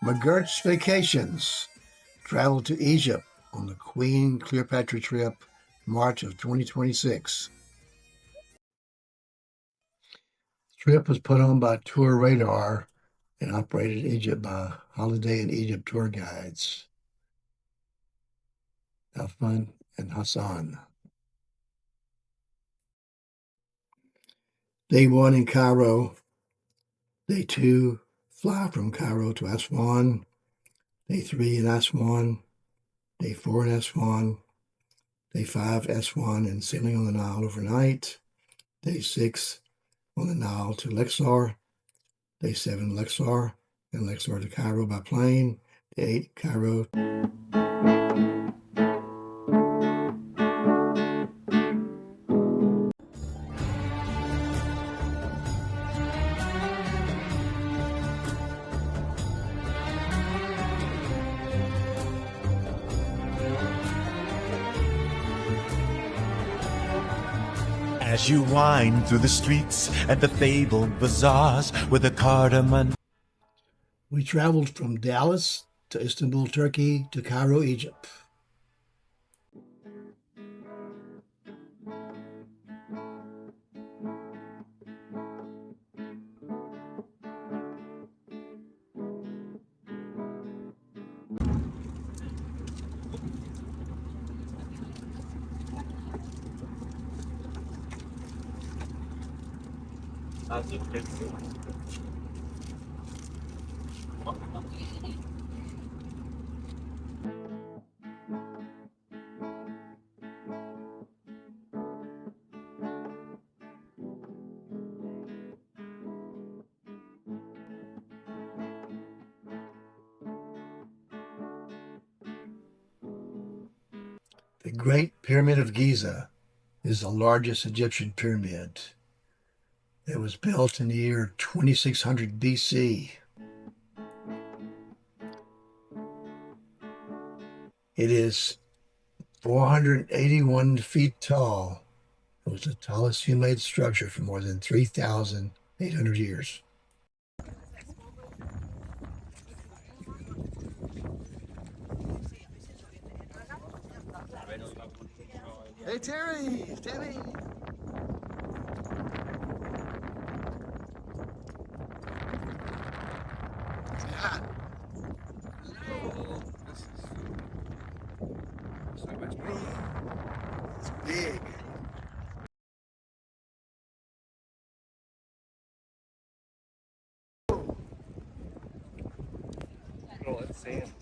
McGuirt's Vacations traveled to Egypt on the Queen Cleopatra trip, March of 2026. The trip was put on by Tour Radar and operated in Egypt by Holiday in Egypt tour guides, Aswan and Hassan. Day 1 in Cairo. Day 2, fly from Cairo to Aswan. Day 3 in Aswan. Day 4 in Aswan. Day 5, Aswan and sailing on the Nile overnight. Day 6, on the Nile to Luxor. Day 7, Luxor, and Luxor to Cairo by plane. Day 8, Cairo. As you wind through the streets and the fabled bazaars with the cardamom. We traveled from Dallas to Istanbul, Turkey to Cairo, Egypt. The Great Pyramid of Giza is the largest Egyptian pyramid. It was built in the year 2600 BC. It is 481 feet tall. It was the tallest human-made structure for more than 3,800 years. Hey, Terry! Tammy! Yeah. So much big. It's big. Oh, it's sand.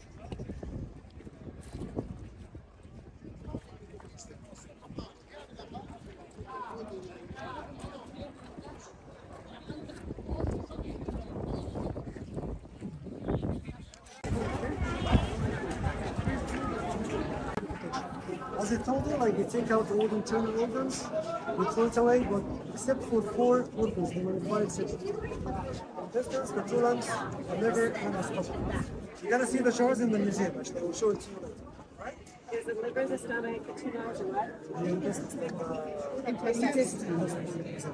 As I told you, like, we take out all the internal organs, we throw it away, but except for 4 organs, they were required separately. The intestines, the two lungs, the liver, and the stomach. You gotta see the jars in the museum, actually. I will show it to you later. Right? Is the liver, the stomach, the two lungs, and what? The intestines. Intestines.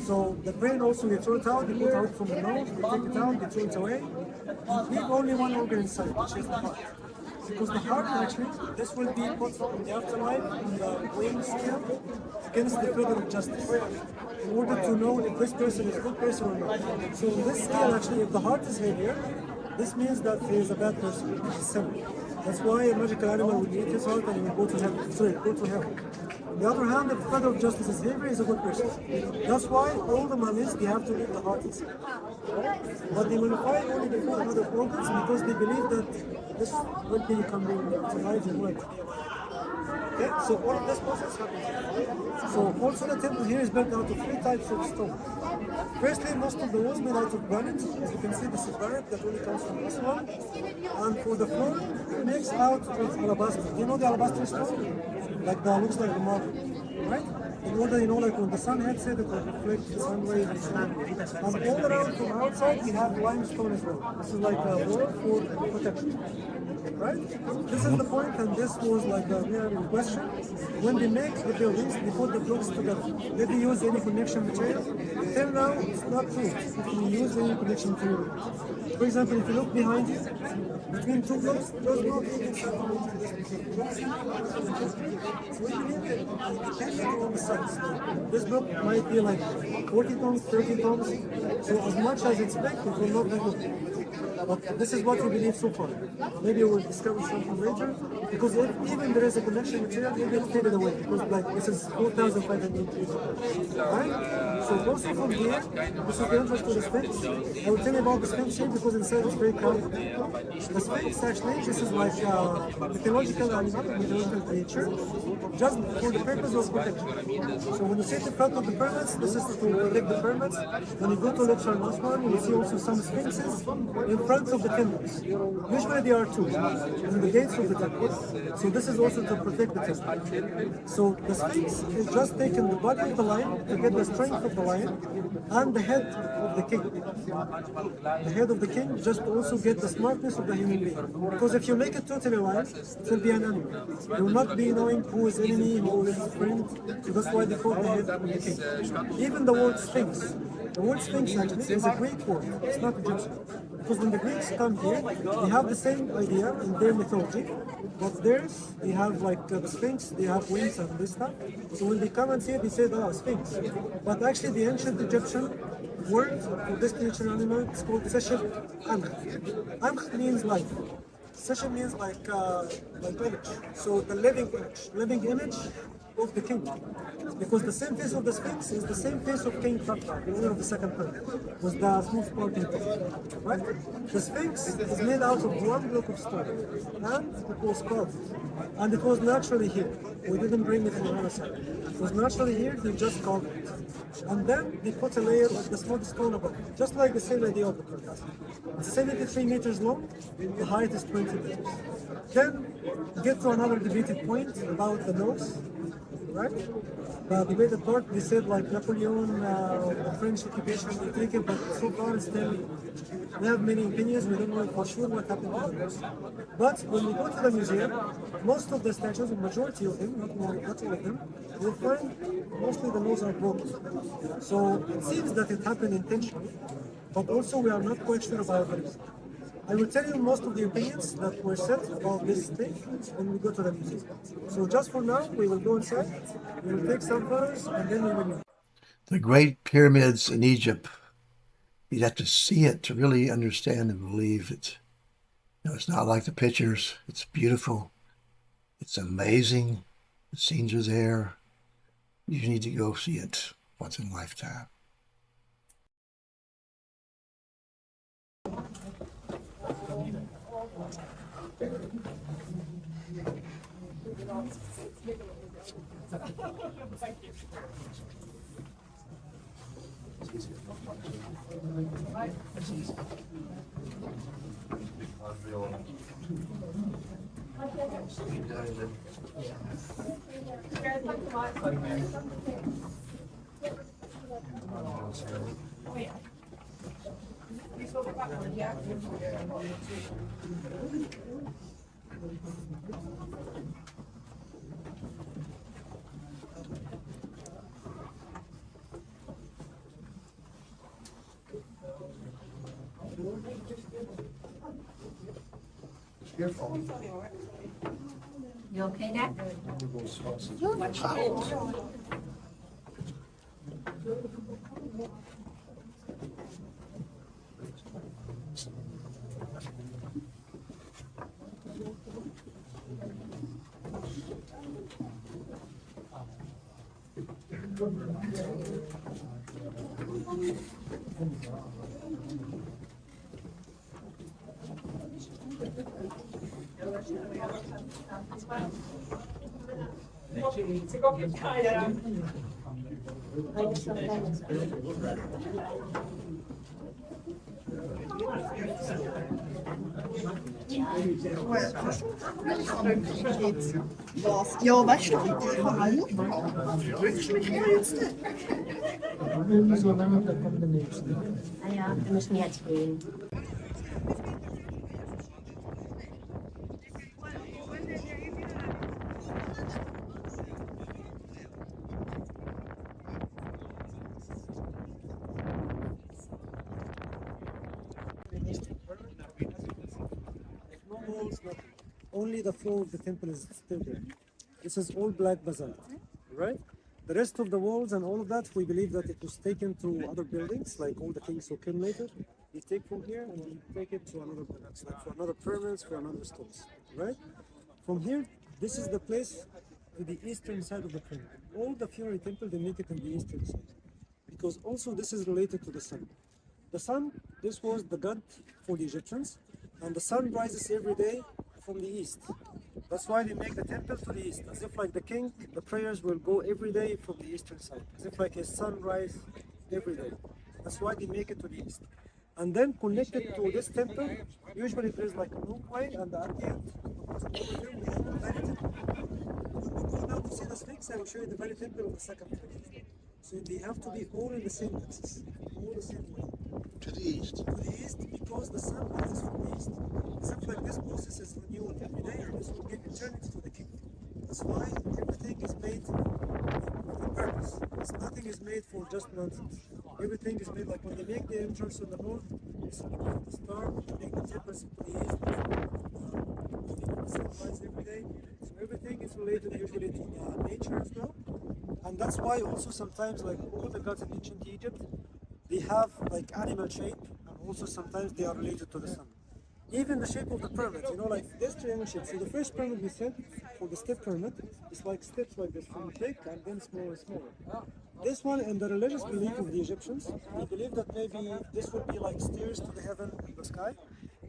So the brain also, we throw it out, we put it out from the nose, we take it out, we throw it away. We leave only one organ inside, which is the heart. Because the heart, actually, this will be put in the afterlife on the weighing scale against the feather of justice, in order to know if this person is a good person or not. So in this scale, actually, if the heart is heavier, this means that he is a bad person, which is sinner. That's why a magical animal will eat his heart and he will go to heaven. Sorry, go to heaven. On the other hand, if the feather of justice is heavier, he's a good person. That's why all the mummies, they have to leave the heart inside. But they modify only the 4 other organs because they believe that this will be coming to life and work. Okay, so all of this process happens. So also the temple here is built out of 3 types of stone. Firstly, most of the walls made out of granite. As you can see, this is granite that only comes from Aswan. And for the floor, it makes out of alabaster. Do you know the alabaster stone? Like that looks like the marble, right? In order, like when the sun hits it, it will reflect the sun rays and so on. And all around from outside, we have limestone as well. This is like a wall for protection. Right? This is the point, and this was like the real question. When they make the buildings, they put the blocks together. Did they use any connection material? Till now, it's not true if we use any connection material. For example, if you look behind you, between two blocks, those blocks inside the water. So we believe that depending on the size, this block might be like 40 tons, 30 tons. So as much as it's big, it will not be good. But this is what we believe so far. Maybe we'll discover something later, because if even there is a connection material, maybe it's faded away, because like this is 4,500 meters, right? So also from here, this is the entrance to the Sphinx. I will tell you about the Sphinx here because inside it's very crowded. The Sphinx actually, this is like a mythological animal, mythological creature, just for the purpose of protection. So when you sit in front of the pyramids, this is to protect the pyramids. When you go to Luxor and Aswan, you see also some sphinxes in front of the temples. Usually there are two, in the gates of the temple. So this is also to protect the temple. So the sphinx is just taking the body of the lion to get the strength of the lion, and the head of the king. The head of the king just also get the smartness of the human being. Because if you make it totally lion, it will be an animal. You will not be knowing who is enemy, who is friend. So that's why they call the head of the king. Even the word sphinx. The word sphinx actually is a Greek word. It's not Egyptian. Because when the Greeks come here, they have the same idea in their mythology, but theirs, they have like the sphinx, they have wings and this stuff. So when they come and see it, they say, oh, sphinx. But actually the ancient Egyptian word for this creature animal is called Seshib Ankh. Ankh means life. Seshib means like image. So the living image of the king. Because the same face of the Sphinx is the same face of King Khafra, the owner of the second pyramid, with the smooth parting top. Right? The Sphinx is made out of one block of stone, and it was carved. And it was naturally here. We didn't bring it from another side. It was naturally here, they just carved it. And then they put a layer of the smooth stone above, just like the same idea of the pyramid. It's 73 meters long, the height is 20 meters. Then get to another debated point about the nose. Right? The debated part, they said like Napoleon, the French occupation, they take it, but so far still, we have many opinions, we don't know for sure what happened to the nose. But when we go to the museum, most of the statues, the majority of them, not all of them, you'll find mostly the nose are broken. So it seems that it happened intentionally, but also we are not quite sure about the reason. I will tell you most of the opinions that were said about this thing when we go to the museum. So just for now, we will go inside, we will take some photos, and then we will leave. The Great Pyramids in Egypt, you'd have to see it to really understand and believe it. You know, it's not like the pictures. It's beautiful. It's amazing. The scenes are there. You need to go see it once in a lifetime. You okay, Dad? Ja, weißt du, wirklich jetzt nicht. Naja, wir müssen jetzt gehen. only the floor of the temple is still there. This is all black basalt, right? The rest of the walls and all of that, we believe that it was taken to other buildings, like all the kings who came later. We take from here and we take it to another buildings, like for another pyramids, for another stones, right? From here, this is the place to the eastern side of the pyramid. All the funerary temple, they make it on the eastern side, because also this is related to the sun. The sun, this was the god for the Egyptians, and the sun rises every day from the east. That's why they make the temple to the east, as if like the king, the prayers will go every day from the eastern side, as if like his sunrise every day. That's why they make it to the east. And then connected to this temple, usually there's like a walkway, and at the end, over here we have the Valley Temple. When we go now to see the Sphinx, I will show you the Valley Temple of the second pyramid. So they have to be all in the same axis, all the same way. To the east. To the east, because the sun rises from the east. Except like this process is renewed every day, and this will give eternity to the kingdom. That's why everything is made for a purpose. Nothing is made for just nonsense. Everything is made like when they make the entrance to the north, it's because of the star, they make the temples to the east, the sun rises every day. So everything is related usually to nature as well. And that's why also sometimes like all the gods in ancient Egypt, they have like animal shape, and also sometimes they are related to the sun. Even the shape of the pyramid, you know, like this triangle shape. So the first pyramid we said for the step pyramid is like steps like this, from big and then smaller and smaller. This one, in the religious belief of the Egyptians, they believe that maybe this would be like stairs to the heaven and the sky.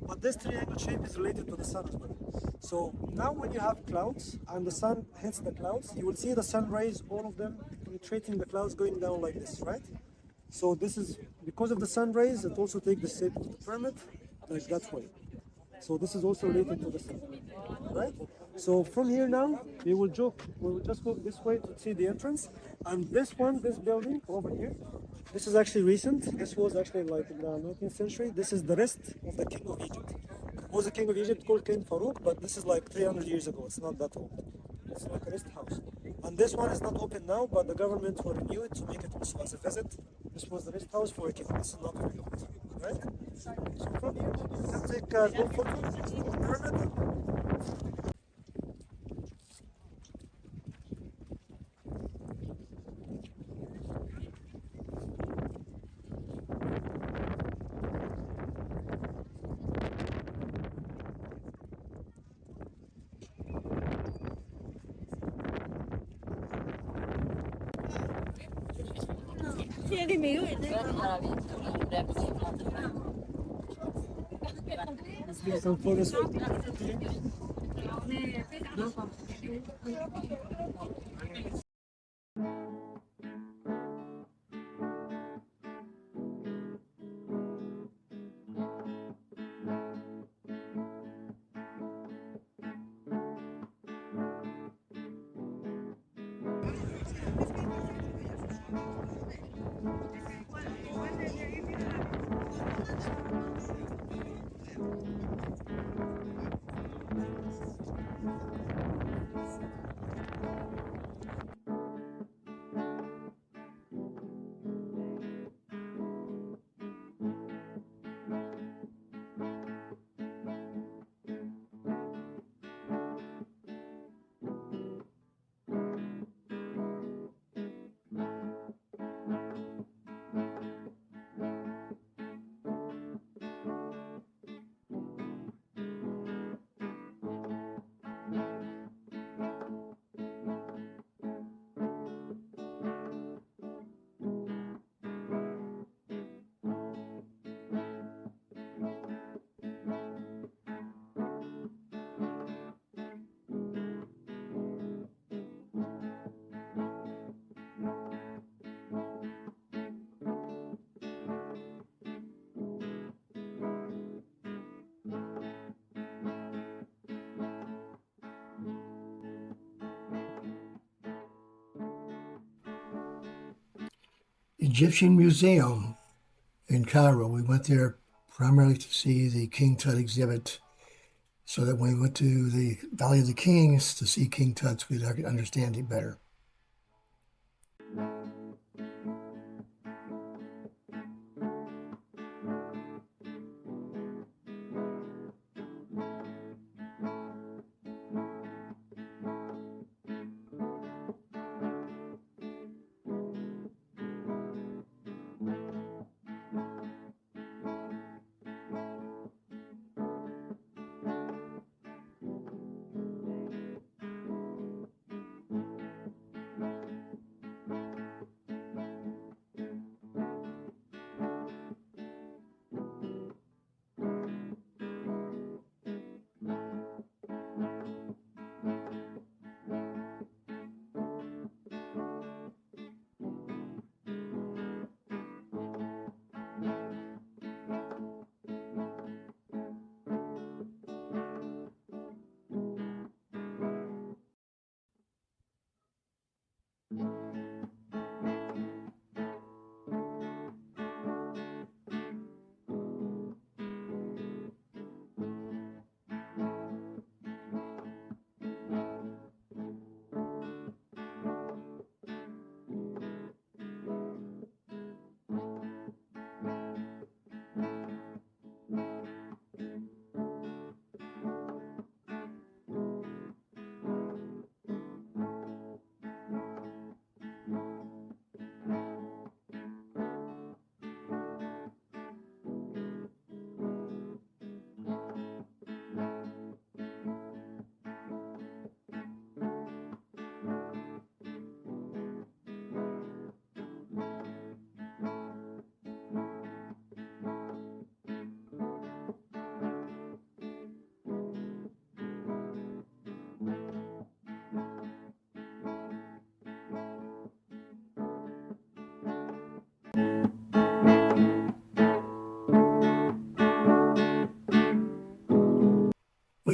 But this triangle shape is related to the sun as well. So now when you have clouds and the sun hits the clouds, you will see the sun rays, all of them penetrating the clouds going down like this, right? So this is because of the sun rays, it also takes the shape of the pyramid like that way. So this is also related to the sun, right? So from here now, we will just go this way to see the entrance. And this one, this building over here, this is actually recent. This was actually like in the 19th century. This is the rest of the king of Egypt. There was a king of Egypt called King Farouk, but this is like 300 years ago. It's not that old. It's like a rest house. And this one is not open now, but the government will renew it to make it also as a visit. This was the rest house for a king. This is not very old, right? So from here, you can take a good photo of the pyramid. Some photos. Egyptian Museum in Cairo. We went there primarily to see the King Tut exhibit, so that when we went to the Valley of the Kings to see King Tut's, we'd understand it better.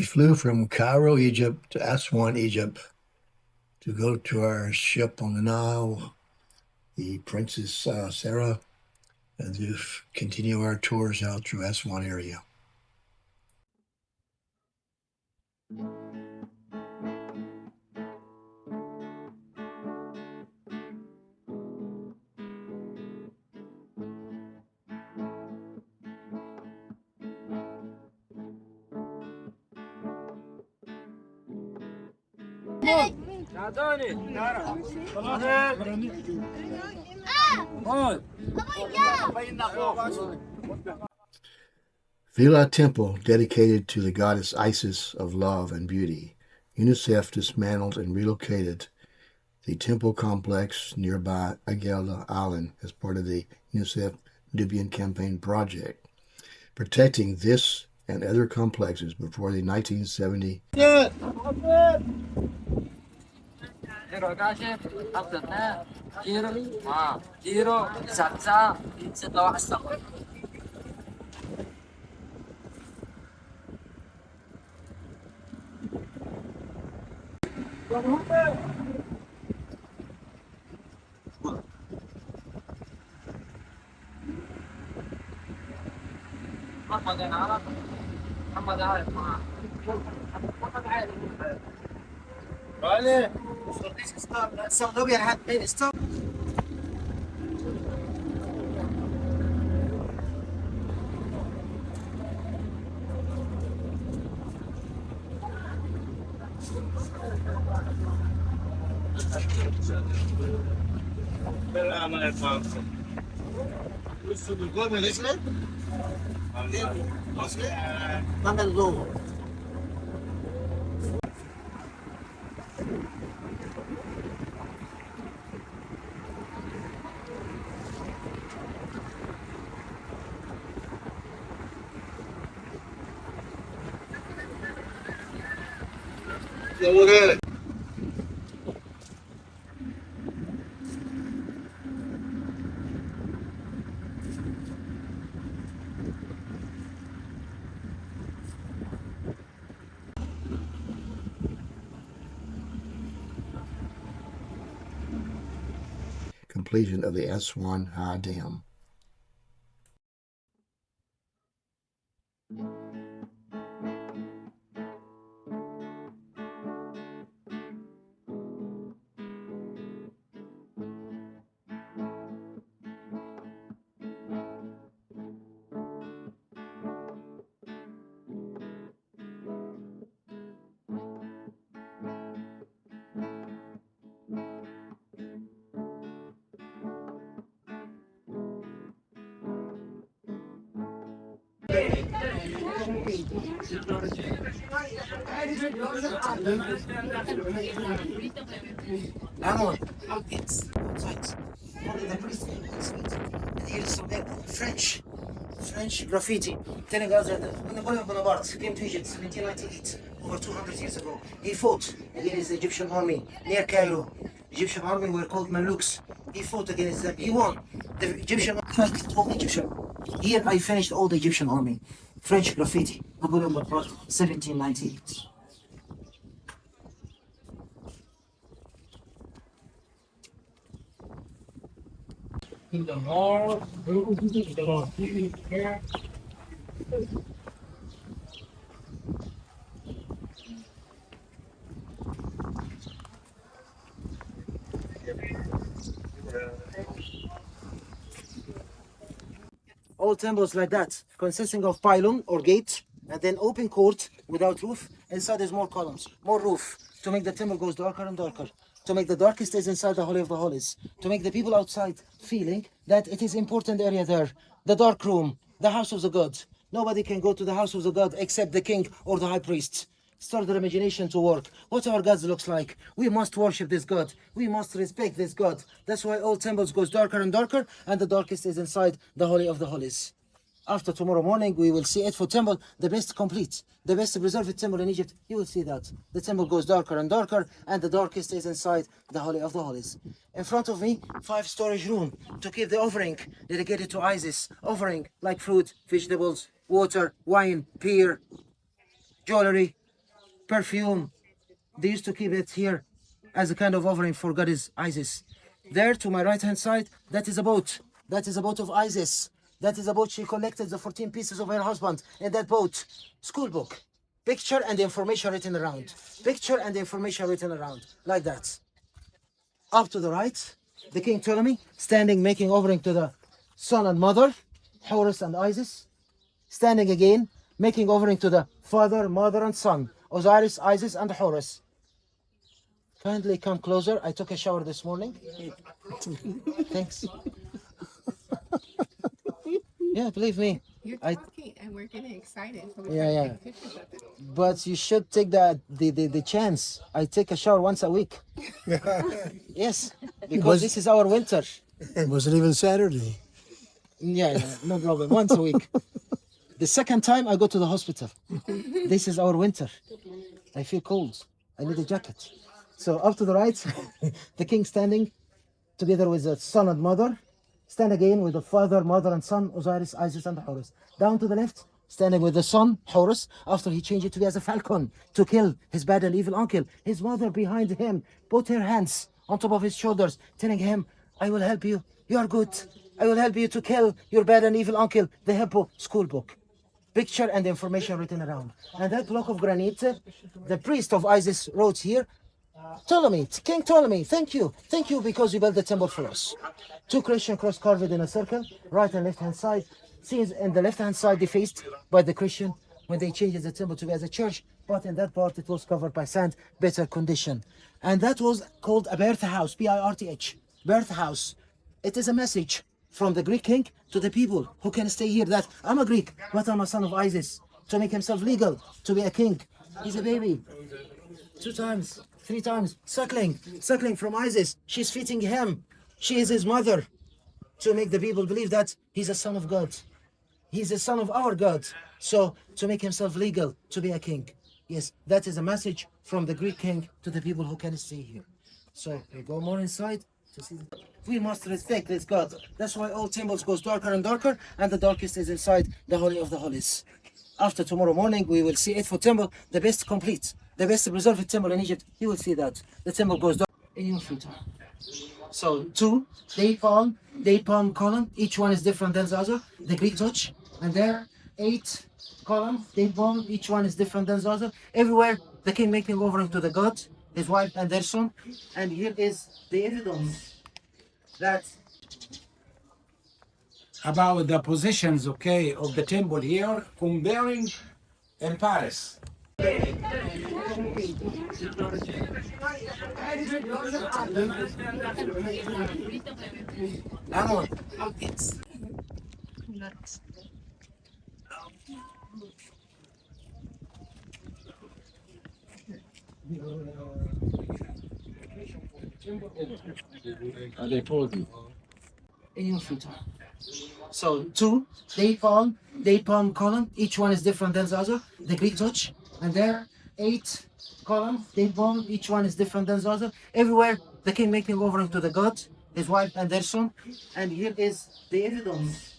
We flew from Cairo, Egypt to Aswan, Egypt to go to our ship on the Nile, the Princess Sarah, and to continue our tours out through Aswan area. Villa Temple, dedicated to the goddess Isis of love and beauty. UNICEF dismantled and relocated the temple complex nearby Agela Island as part of the UNICEF Nubian Campaign project, protecting this and other complexes before the 1970. Completion of the Aswan High Dam. French graffiti telling us that when Napoleon Bonaparte came to Egypt in 1798, over 200 years ago, he fought against the Egyptian army near Cairo. Egyptian army were called Mamelukes. He fought against them. He won. The Egyptian army told Egyptian. Here I finished all the Egyptian army. French graffiti. Napoleon Bonaparte, 1798. All temples like that, consisting of pylon or gate, and then open court without roof. Inside there's more columns, more roof, to make the temple goes darker and darker, to make the darkest is inside the Holy of the Holies, to make the people outside feeling that it is important area there, the dark room, the house of the god. Nobody can go to the house of the god except the king or the high priest. Start their imagination to work. What our God looks like. We must worship this God. We must respect this God. That's why all temples goes darker and darker, and the darkest is inside the Holy of the Holies. After tomorrow morning, we will see Edfu temple, the best complete, the best preserved temple in Egypt. You will see that. The temple goes darker and darker, and the darkest is inside the Holy of the Holies. In front of me, 5 storage room to keep the offering dedicated to Isis. Offering like fruit, vegetables, water, wine, beer, jewelry, perfume. They used to keep it here as a kind of offering for goddess Isis. There to my right hand side, that is a boat. That is a boat of Isis. That is a boat she collected the 14 pieces of her husband in that boat. School book. Picture and information written around. Picture and information written around. Like that. Up to the right, the King Ptolemy standing making offering to the son and mother, Horus and Isis. Standing again, making offering to the father, mother, and son, Osiris, Isis, and Horus. Kindly come closer. I took a shower this morning. Thanks. Yeah, believe me. You're talking and we're getting excited. So we're Yeah, trying to yeah. take pictures of it. But you should take the chance. I take a shower once a week. Yes, because this is our winter. It wasn't even Saturday. Yeah, yeah, no problem. Once a week. The second time I go to the hospital. This is our winter. I feel cold. I need a jacket. So up to the right, the king standing together with the son and mother. Stand again with the father, mother, and son, Osiris, Isis, and Horus. Down to the left, standing with the son, Horus, after he changed it to be as a falcon to kill his bad and evil uncle. His mother behind him put her hands on top of his shoulders, telling him, I will help you. You are good. I will help you to kill your bad and evil uncle, the hippo school book. Picture and information written around. And that block of granite, the priest of Isis wrote here, Ptolemy, King Ptolemy, thank you because you built the temple for us. 2 Christian cross carved in a circle, right and left hand side. See, in the left hand side defaced by the Christian when they changed the temple to be as a church, but in that part it was covered by sand, better condition. And that was called a birth house, birth, birth house. It is a message from the Greek king to the people who can stay here that I'm a Greek, but I'm a son of Isis, to make himself legal, to be a king. He's a baby. 2 times, 3 times, suckling from Isis. She's feeding him. She is his mother, to make the people believe that he's a son of God. He's a son of our God. So to make himself legal, to be a king. Yes, that is a message from the Greek king to the people who can stay here. So we go more inside to see. We must respect this God. That's why all temples goes darker and darker, and the darkest is inside the Holy of the Holies. After tomorrow morning, we will see Edfu temple, the best complete, the best preserved temple in Egypt. You will see that. The temple goes dark in your future. So 2 date palm column, each one is different than the other, the Greek touch. And there, 8 columns, date palm, each one is different than the other. Everywhere, the king making offering to the god, his wife and their son. And here is the evidence that about the positions, okay, of the temple here, comparing in Paris. Amor. In your future. So 2 date palm column, each one is different than the other, the Greek touch. And there, 8 columns, date palm, each one is different than the other. Everywhere, the king making offering to the god, his wife and their son. And here is the evidence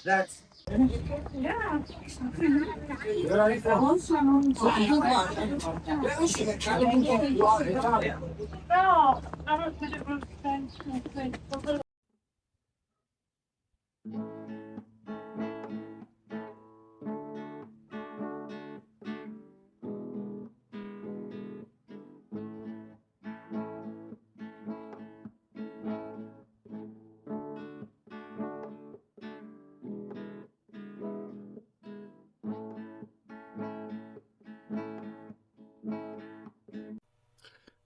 that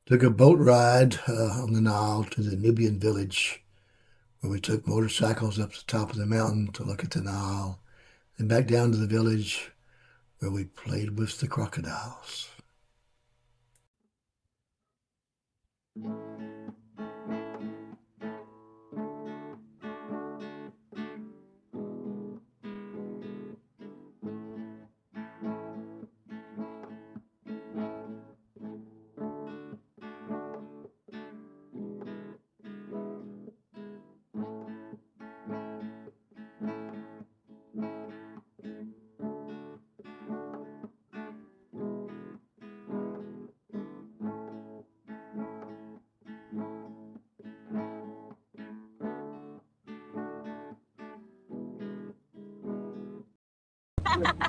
Took a boat ride on the Nile to the Nubian village, where we took motorcycles up the top of the mountain to look at the Nile, and back down to the village where we played with the crocodiles.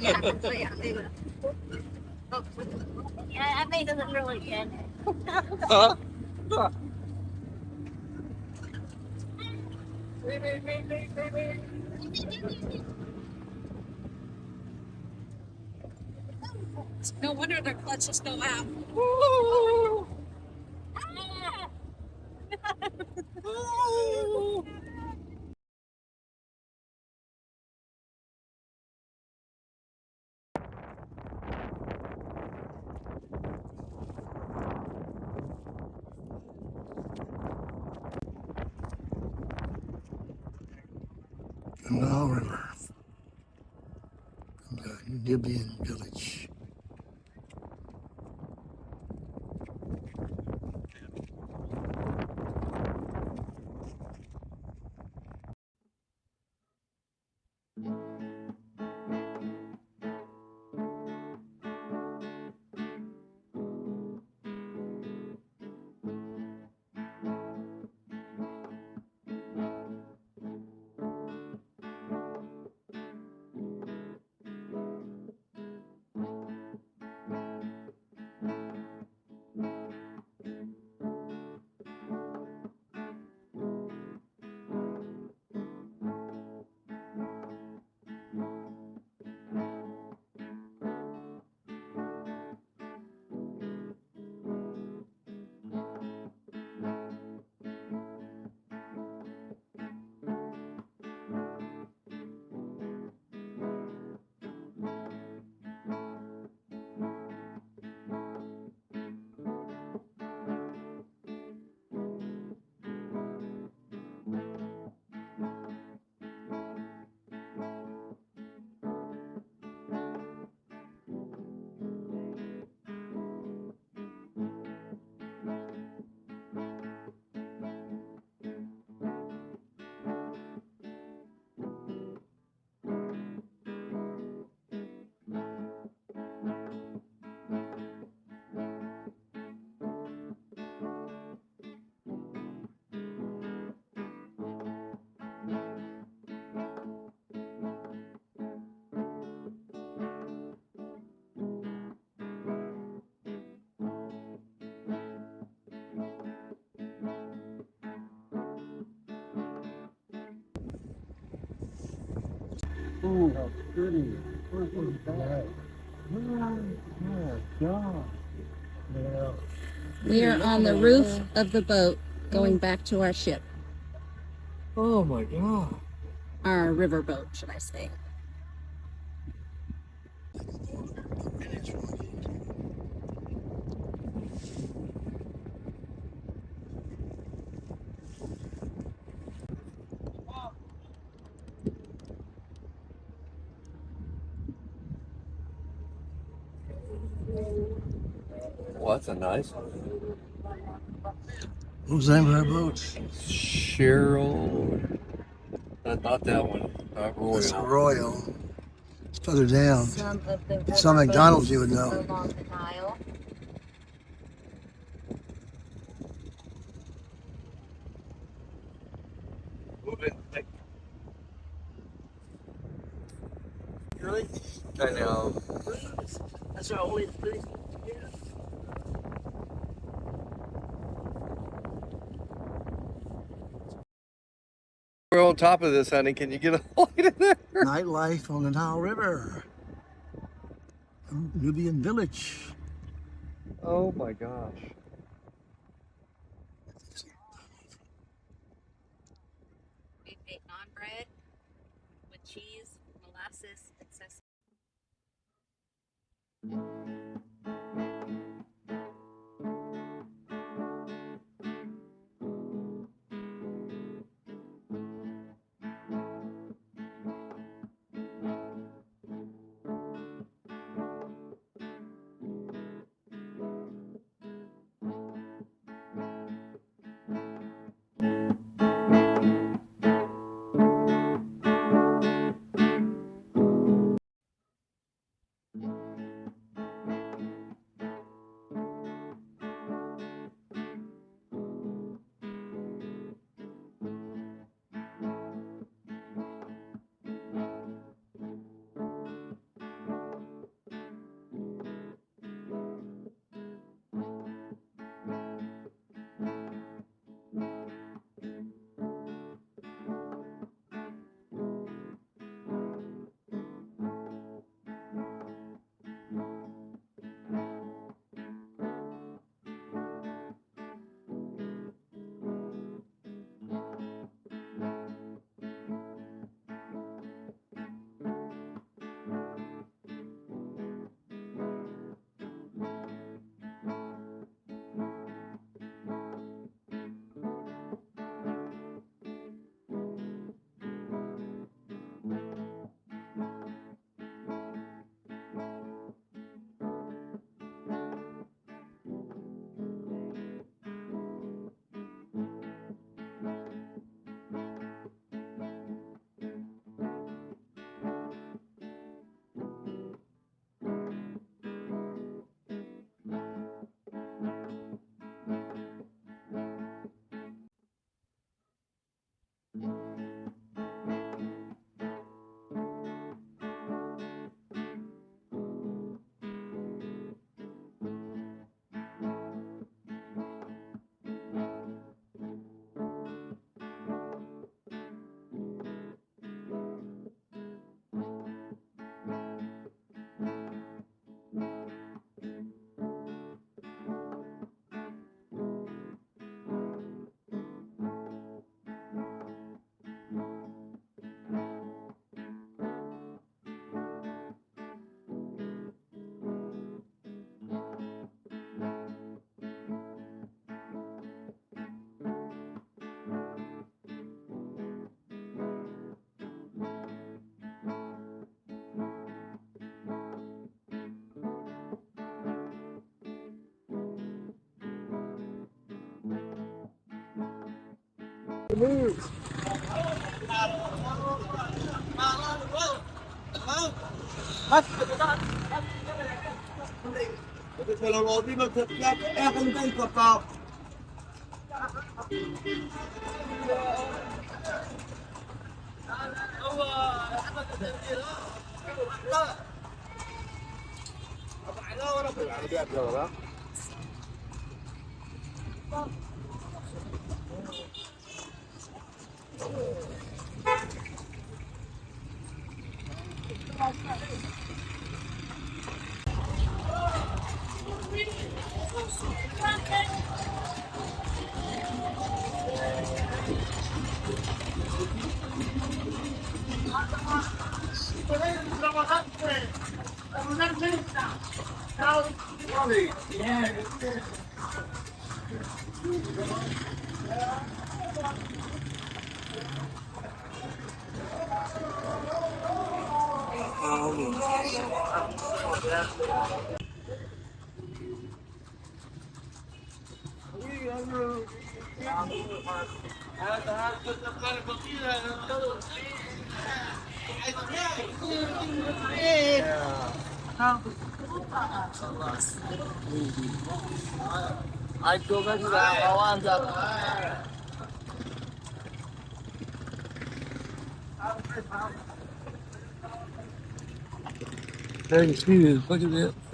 Yeah, I made it look really good. No wonder their clutches go out. The Nile River from the Nubian village. Oh, how pretty. What was that? Oh, God. Yeah. We are on the roof of the boat going back to our ship, Oh my God. our river boat, should I say. Well, that's a nice one. What was the name of our boat? Cheryl. Not that one. Not That's Royal. Royal. It's further down. Some of the It's on river McDonald's, boats you would know. along the Nile. Really? I know. That's our only place. We're on top of this, honey. Can you get a light in there? Nightlife on the Nile River. Nubian village. Oh my gosh. sis. It's so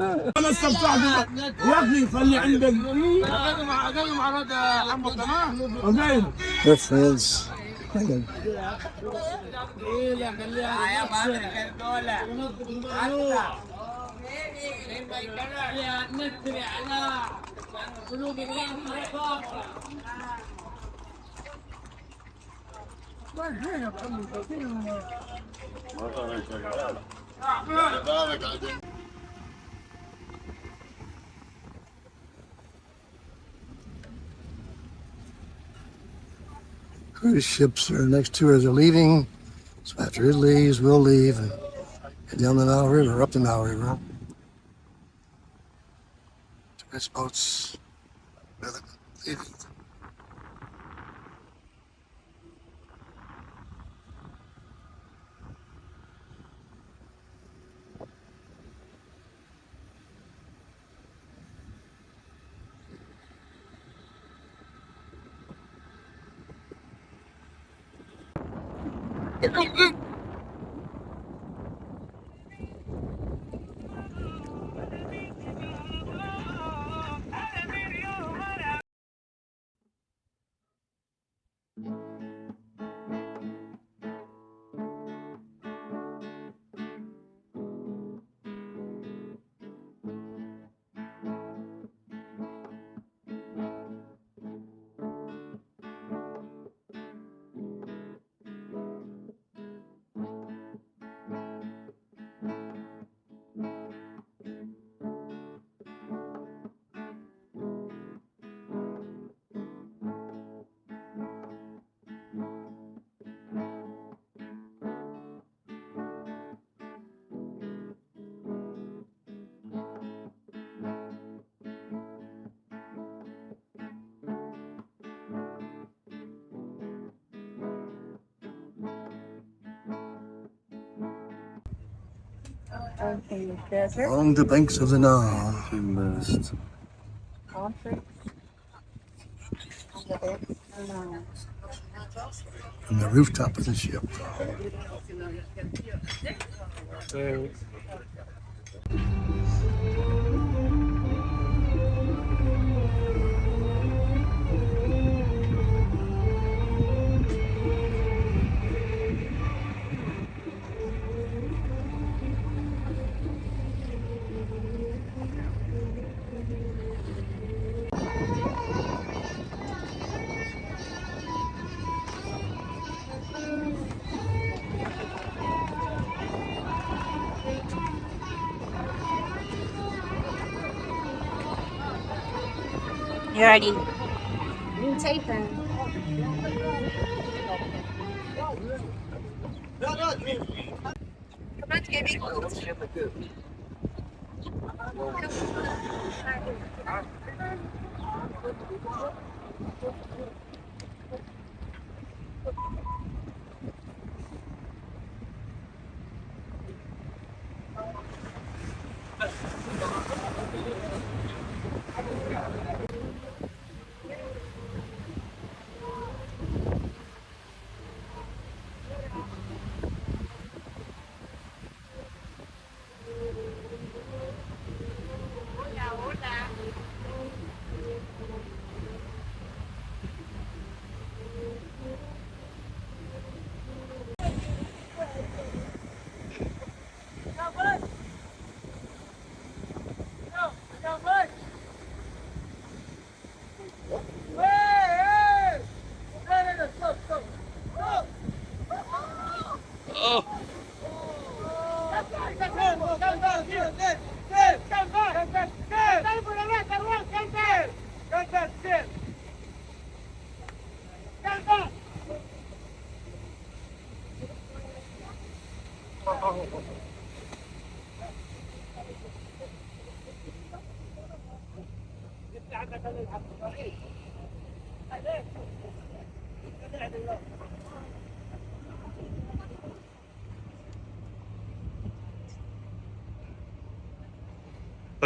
انا استمتعت يا اخي خلي عندك اقل مع رد عمو تمام وزين Her friends. Cruise ships are next to us are leaving. So after it leaves, we'll leave and head down the Nile River, up the Nile River. Tourist boats leaving. Along the banks of the Nile. From the rooftop of the ship. You already new taping.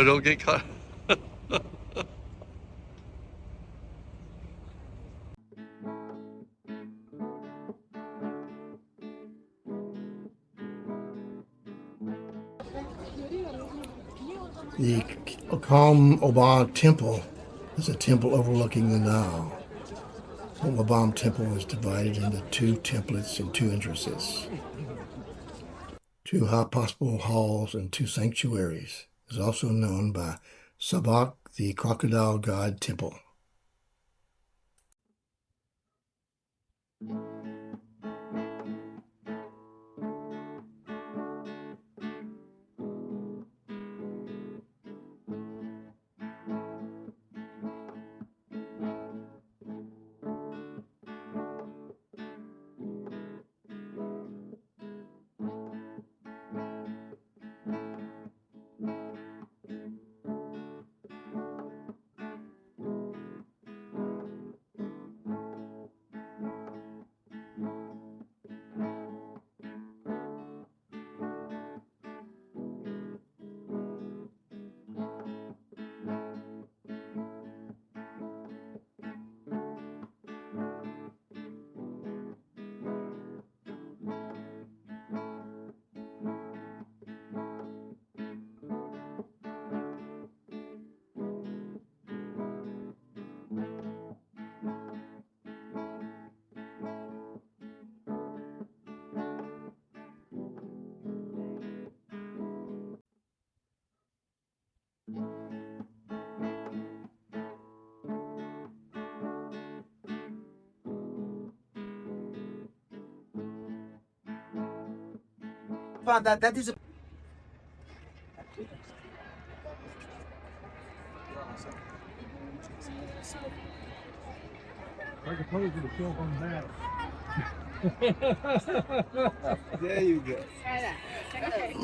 Oh, don't get caught. The Obama Temple is a temple overlooking the Nile. The Obama Temple is divided into two templates and two entrances, two hospitable halls, and two sanctuaries. It is also known by Sabak, the crocodile god temple. That is a There you go.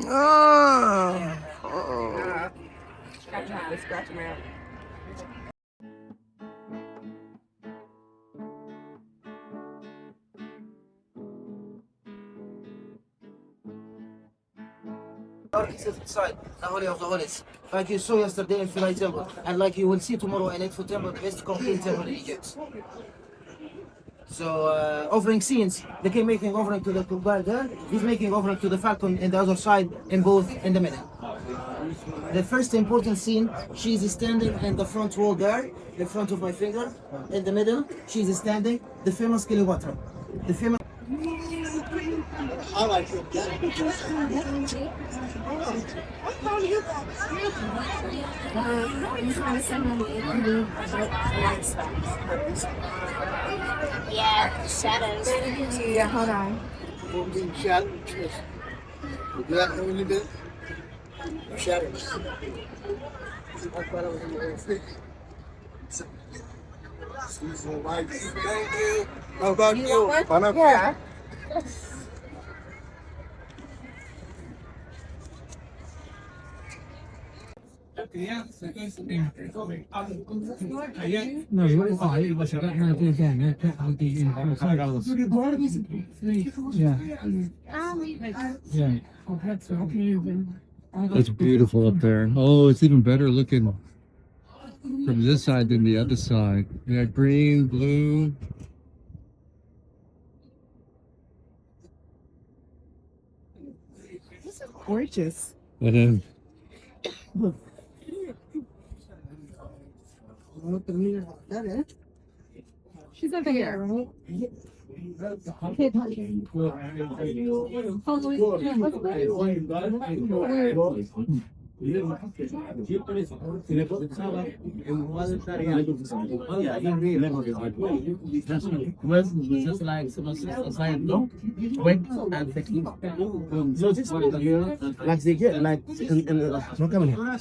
Oh. Scratch him out. architects inside the Holy of the Holies, like you saw yesterday in Philae Temple, and like you will see tomorrow in Edfu Temple, the best complete temple in Egypt. So offering scenes, they came making offering to the crocodile there. He's making offering to the falcon in the other side, in both in the middle. The first important scene, she's standing in the front wall there, in front of my finger. In the middle, she's standing, the famous Cleopatra. The famous. I like it. Yeah, shadows. Yeah, hold on. Shadows. Thank you. How about you? Yeah. That's beautiful up there. Oh, it's even better looking from this side than the other side. Yeah, green, blue. This is gorgeous. And then She's over here, right? So this one, like they get like no coming here.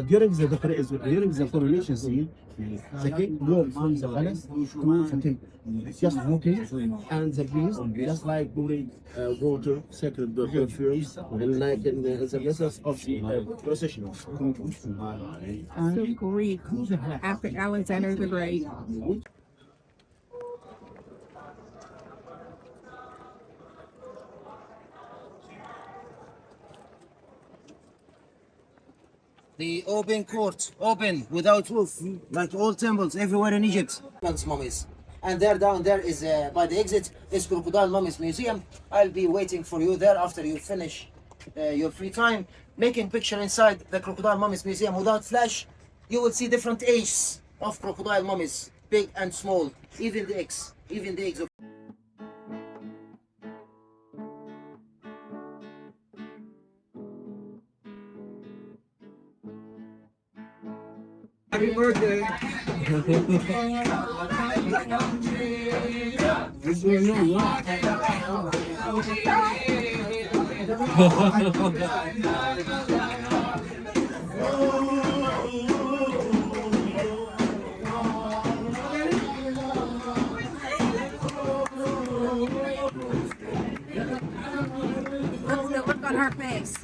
During the coronation scene, the king walks from the palace to the temple, just walking, and the priest just like pouring water, sacred perfumes, and like in the vessels of the procession. So Greek after Alexander the Great. The open court, open, without roof, like all temples everywhere in Egypt. Mummies. And there down there is, by the exit, is Crocodile Mummies Museum. I'll be waiting for you there after you finish your free time. Making picture inside the Crocodile Mummies Museum without flash. You will see different ages of crocodile mummies, big and small, even the eggs of Happy birthday. Look on her face.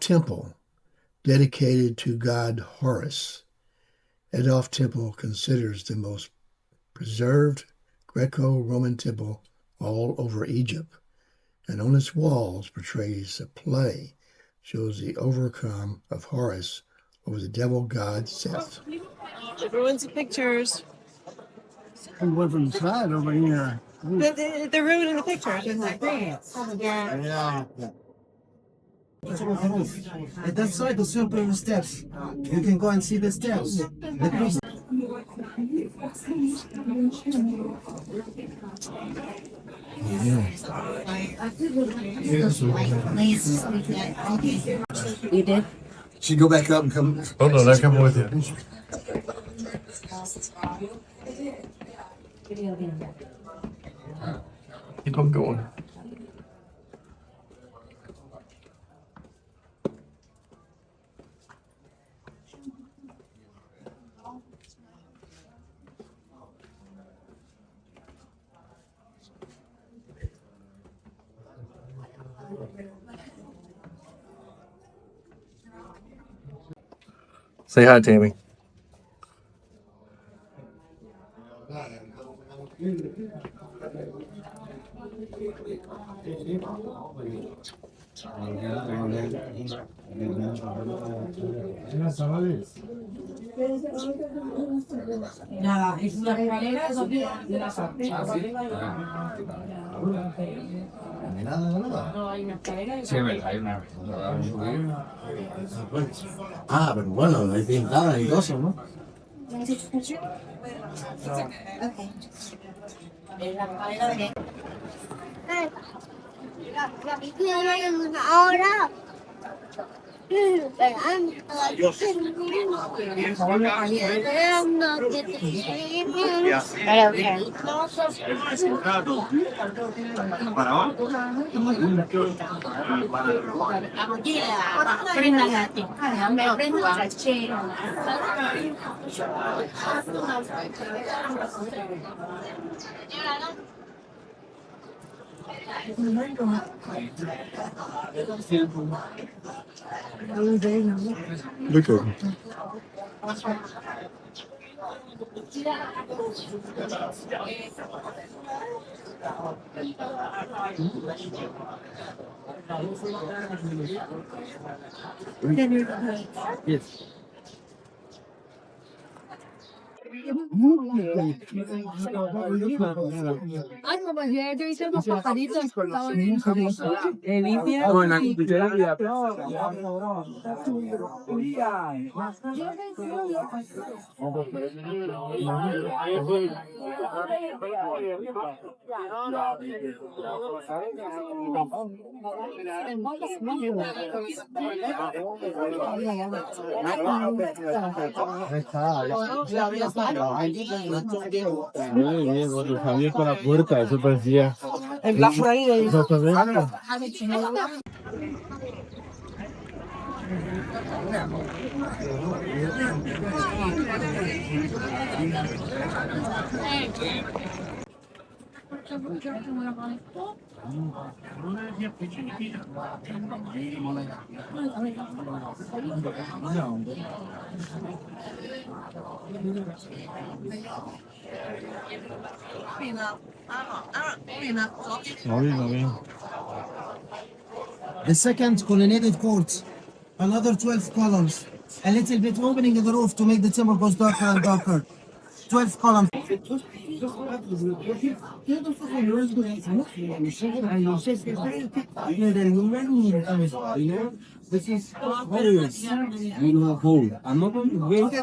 Temple, dedicated to god Horus. Adolf Temple considers the most preserved Greco-Roman temple all over Egypt, and on its walls portrays a play, shows the overcome of Horus over the devil god Seth. Everyone's pictures. And one from the side over here. They're ruining the pictures. Yeah. At that side, the simple steps. You can go and see the steps. The priest. You did? Should go back up and come. Oh no, they're coming with you. Keep on going. Say hi, Tammy. Nada, es una escalera de la No, hay una escalera. Sí, hay una. Ah, pero bueno, hay pintada y cosas, ¿no? Ahora. Look at him. Yes. Ay, como ya yo hice unos pajaritos. Javier con la puerta, eso parecía. El Black Friday. No, bien. The second colonnaded court, another 12 columns, a little bit opening in the roof to make the timber goes darker and darker. 12 columns. This is various. You know, whole. I'm not going to wait.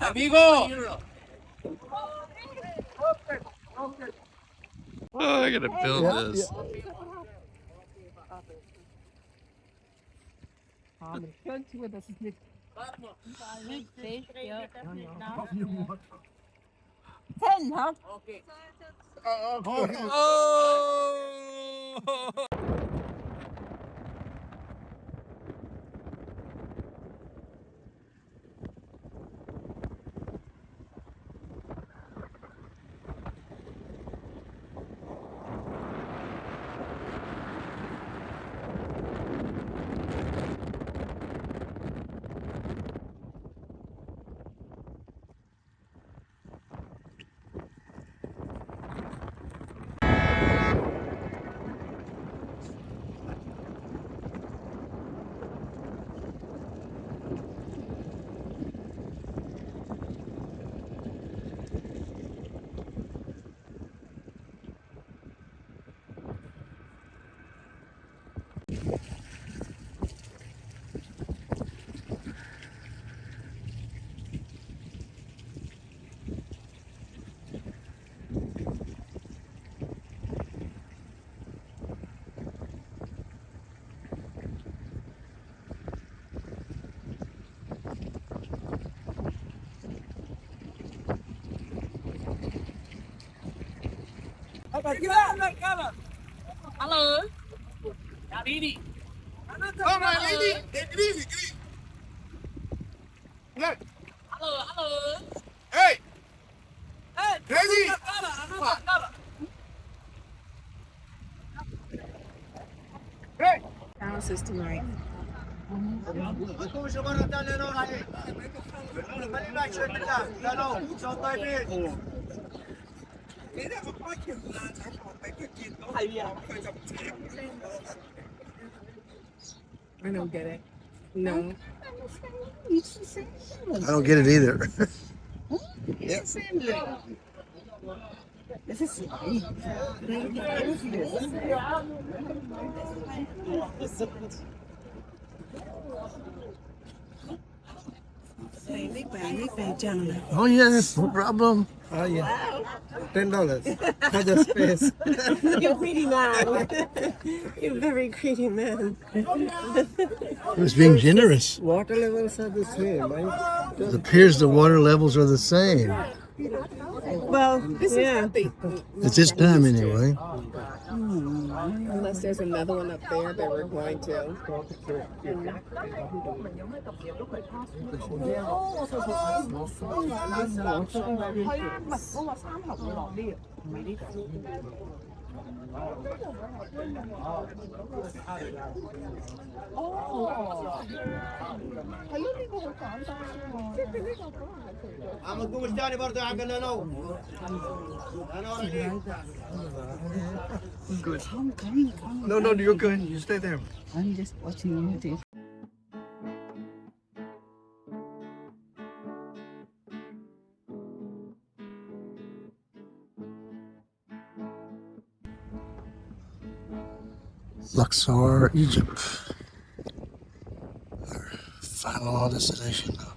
Amigo. Oh, I gotta build this. Oh! Hello. All right, lady. Take it easy. Look. Hello. Hey. Lady. Hey. House is tonight. I don't get it. No. I don't get it either. Oh yes, no problem. Oh yeah. $10 for the space. You're greedy man. You're a very greedy man. It was being generous. Water levels are the same. Right? It appears the water levels are the same. Well, yeah. It's this time anyway. Unless there's another one up there that we're going to. عم تقوم مش تاني برضه عم قلنا نو. Good. No, you're good. You stay there. I'm just watching you. Luxor, Egypt. Our final destination of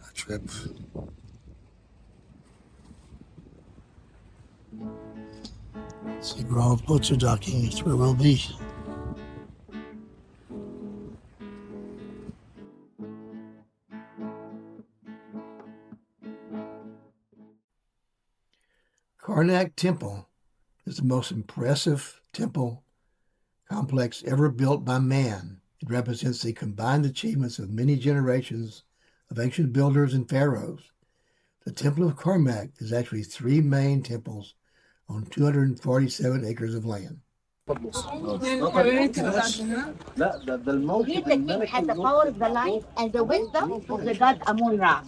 our trip. Seagrove boats are docking. It's where we'll be. Karnak Temple is the most impressive temple complex ever built by man. It represents the combined achievements of many generations of ancient builders and pharaohs. The Temple of Karnak is actually three main temples on 247 acres of land. Everything has the power of the light and the wisdom of the god Amun-Ra.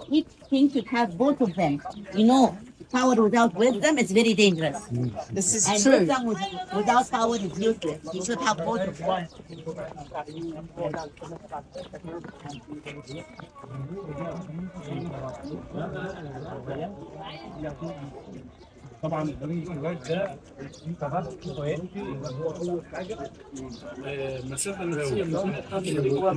Each king should have both of them. Power without wisdom is very dangerous. This is And true. wisdom without power is useless. You should have both of them. طبعا الواد ده انت عارف هو ايه؟ المسافه النفسيه اللي هو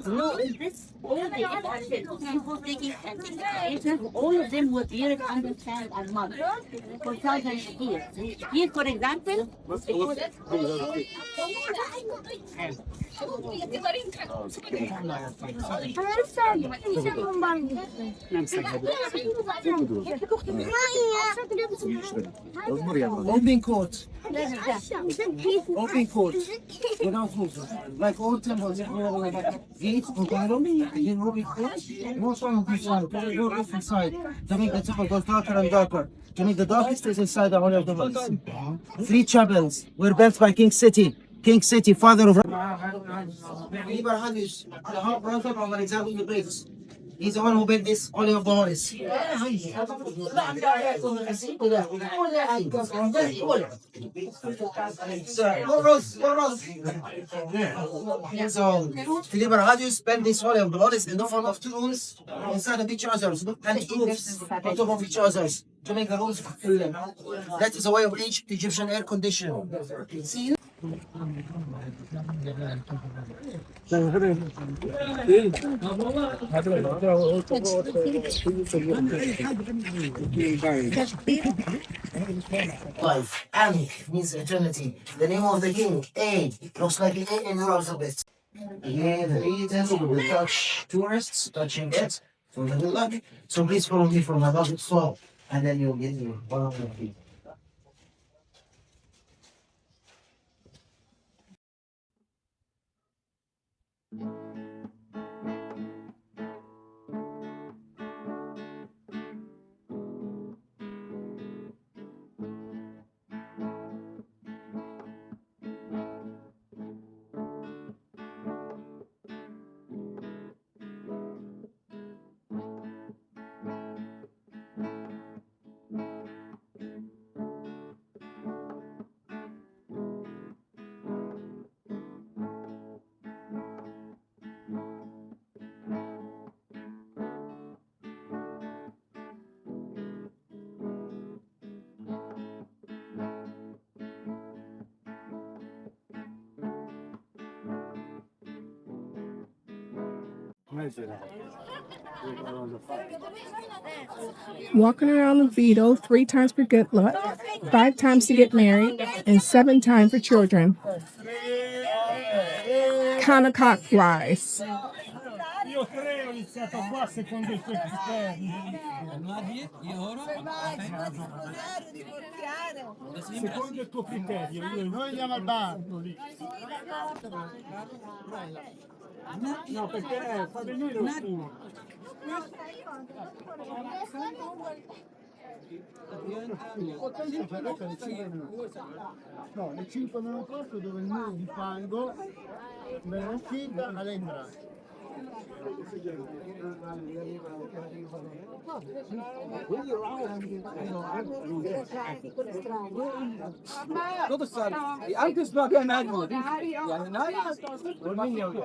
No, this all the people taking anticipation, all of them were here to understand and mother for thousands of years. Here, for example, it was Open court. Open court. Without movement. Like all temples, gates for Cairo, again open court. Most one of inside. Can you go off inside to make the temple go darker and darker? To make the darkest is inside the Holy of the Holies. 3 chapels were built by King City. King City, father of Abraham is the half brother of Alexander the Great. He's the one who built this Holy of the Holies. So, Philip Radius built this Holy of the Holies in the form of 2 rooms inside of each other, and roofs on top of each other to make the rooms. That is the way of Egypt, Egyptian air conditioning. See? Life. Ankh means eternity. The name of the king, A, looks like an A in your alphabet. Again, the A temple will touch tourists touching it for the good luck. So please follow me from above the slope, and then you'll get your 100 feet. Walking around the Vito 3 times for good luck, 5 times to get married, and 7 times for children. Counterclockwise. Io 3 ho iniziato qua secondo i tuoi criteri. Secondo il tuo criterio, noi andiamo al bar lì. No, perché fa venire lo fumo. No, le 5 non posto dove il muro di fango me ne uscita all'entrata. Tot الصار أنكس ما كان عندنا يعني ناس والمين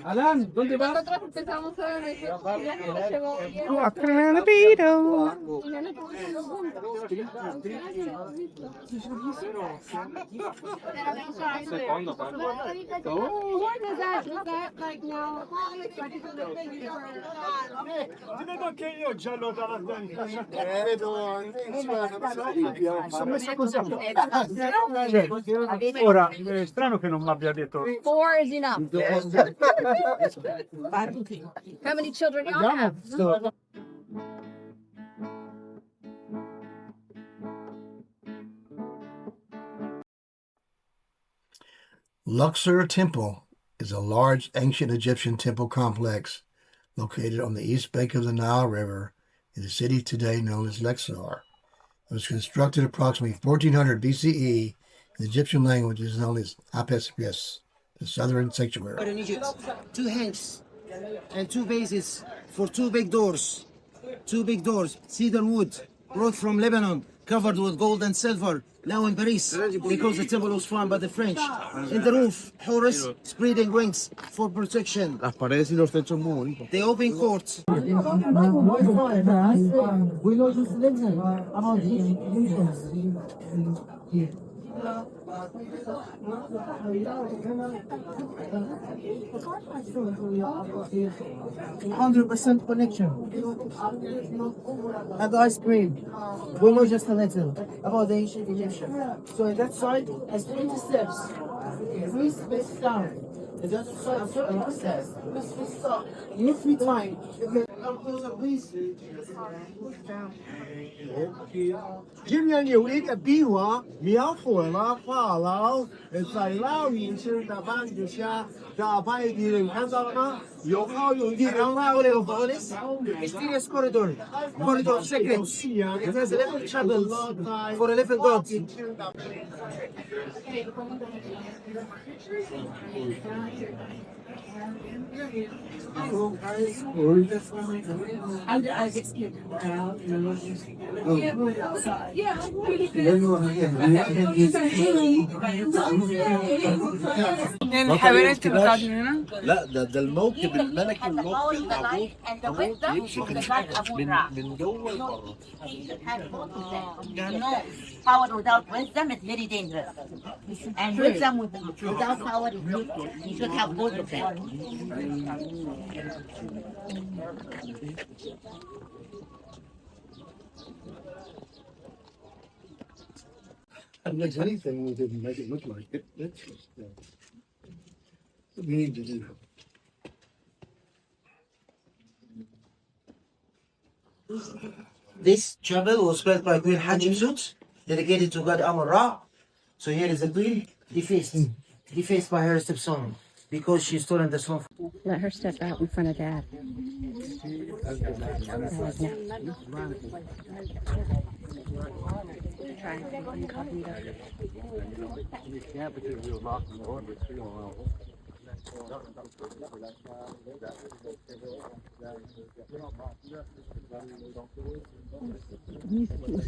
Alan, ¿dónde vas? Nosotros empezamos a ver Walking around the Vito. Ti vedo anche io giallo dalla sono messo così. Ora, è strano che non mi abbia detto. 4 is enough. How many children y'all have? Luxor Temple is a large ancient Egyptian temple complex located on the east bank of the Nile River in the city today known as Luxor. It was constructed approximately 1400 BCE The Egyptian language is known as Apes, the southern sanctuary. In Egypt, 2 hanks and 2 bases for 2 big doors. 2 big doors, cedar wood, brought from Lebanon, covered with gold and silver. Now in Paris, because the temple was found by the French. In the roof, Horus spreading wings for protection. Las paredes y los techos muy bonitos. The open court. %100% connection. And ice cream. We know just a little about the ancient Egyptian. So in that side, has 20 steps. 3 space down. And the other side, 30 steps. 3 space up. You 3 times. Come closer, please. 今年有一个壁画描绘了法老在老年时的ban就下打败敌人，看到了吗？有好有敌人啦，我那个房子 mysterious corridor of secrets. It has 11 chapels for 11 gods. الحيوانات كانوا قاعدين هنا؟ لا ده الموكب الملكي الموكب التابوت يمشي من جوه لبره. Power without wisdom is very dangerous. And wisdom without power is useless. You should have both of them. And there's anything we didn't make it look like it. That's just what we need to do. This chapel was built by Queen Hatshepsut, dedicated to God Amon-Ra. So here is the queen, defaced by her stepson, because she stolen the throne. Let her step out in front of Dad. Yeah, because we were locked in the orbit.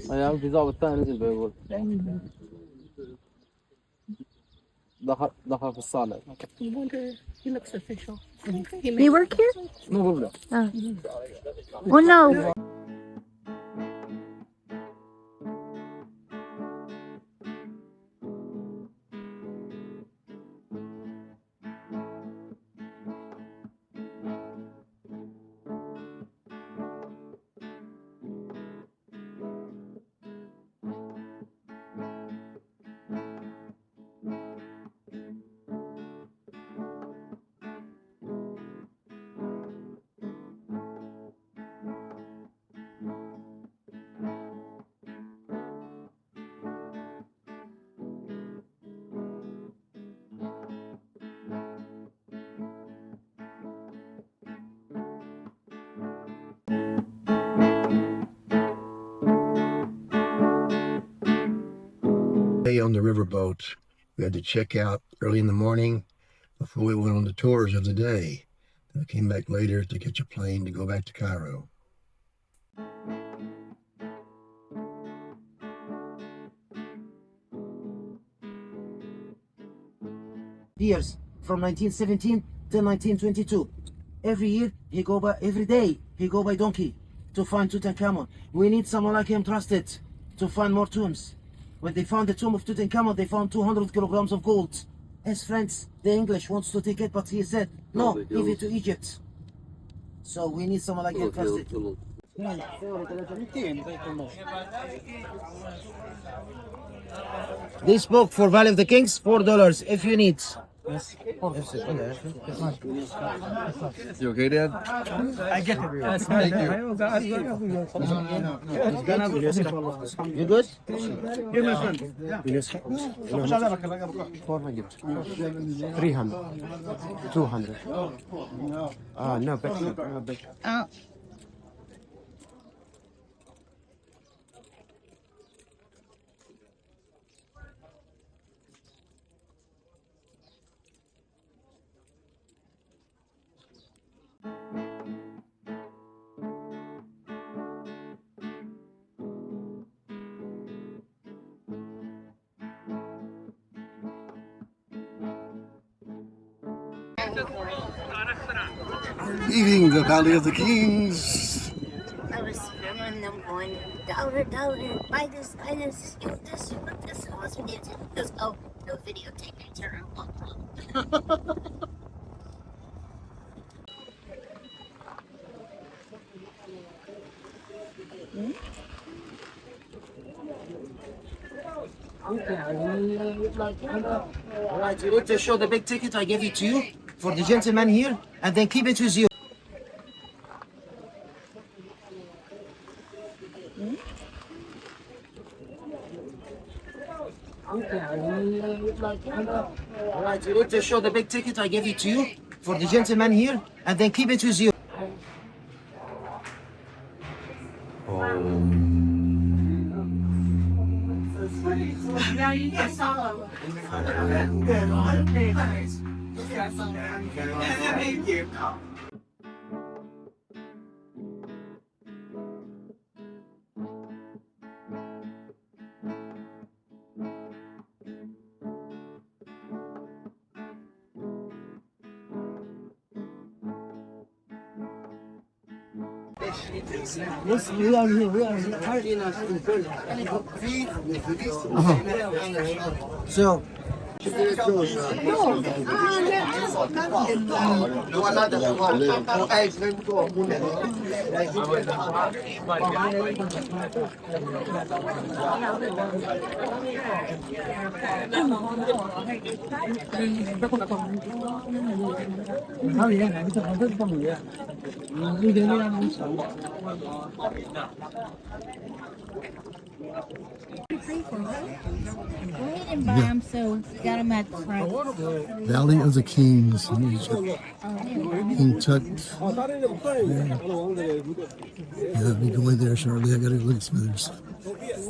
يا عم في ضابط ثاني نزل بيقول دخل في الصالة. He looks official. You work here? مو ببدأ. Oh. Well, no. On the riverboat, we had to check out early in the morning before we went on the tours of the day. Then we came back later to catch a plane to go back to Cairo. Years from 1917 till 1922. Every year he go by, every day he go by donkey to find Tutankhamun. We need someone like him trusted to find more tombs. When they found the tomb of Tutankhamun, they found 200 kilograms of gold. His friends, the English, wants to take it, but he said, no, give it to Egypt. So we need someone like him trusted. This book for Valley of the Kings, $4 if you need. Yes. You okay, Dad? I get it. Yes, thank you. You good? Here, my friend. 400, 300, 200. No, better. Leaving the Valley of the Kings. I was filming them going, dollar, buy this, you want this, I was videotaping. He goes, oh, no videotaping, turn around. Alright, you need to show the big ticket I gave it to you for the gentleman here, and then keep it with you. Alright, you need to show the big ticket I gave it to you for the gentleman here, and then keep it with you. Yes, we are here. So, We didn't buy them, so we got them at the front. Valley of the Kings in Egypt. King Tut. Yeah, I'll be going there shortly. I gotta look at some others.